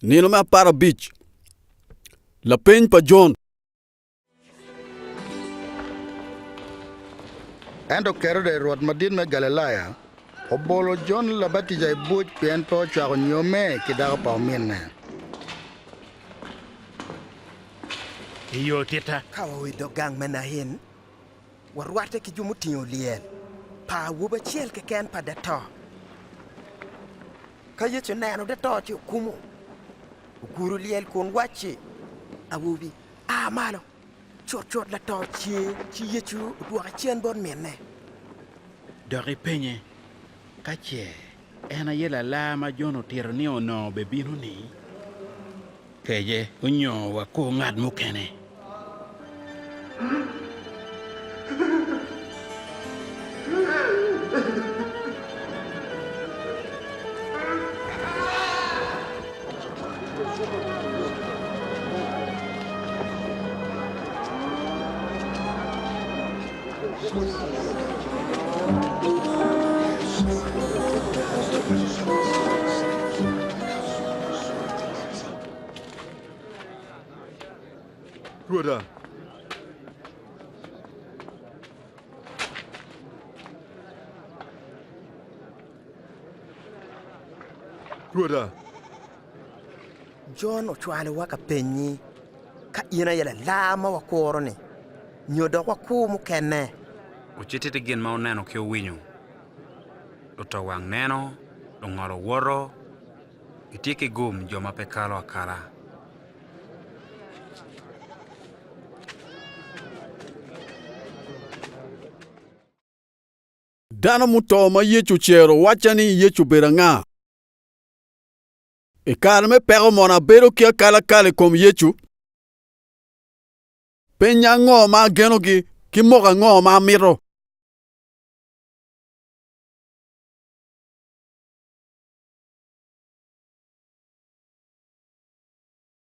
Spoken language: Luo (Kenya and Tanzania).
Nino me para beach. La peny pa John. Endo kero de ruat madin me Galilaya. Obolo John la batija buj pien po chwa nyome kidaga pa minne. Iyo teta. Kawa do gang mena hin. Warwate ki jumutinyo liel. Pa wuba chiel ke ken pa dato. Kaya chunano dato ti kumu. Guru liel kun wachi. Awubi. Malo. Chot la to chi yechu duwa chien bon menne. Dori penye. Kache. Ena yela lama jono tironi ono bebino ni. Keye unyo wako ngad mukene. Ruda. Ruda. John ochwale waka penyi. Ka ina yela lama wakoro ni. Nyodo wakumu kene. Uchitete gin ma uneno ki owinyo. Luto wang' neno, lung'olo wuoro, itieke gum joma pe kalo akala. Dano muto ma yechu chero wachani yechu beranga. E kar me pero mona bero kia kala kom yechu. Penya ngo ma geno ki moga ngo ma miro.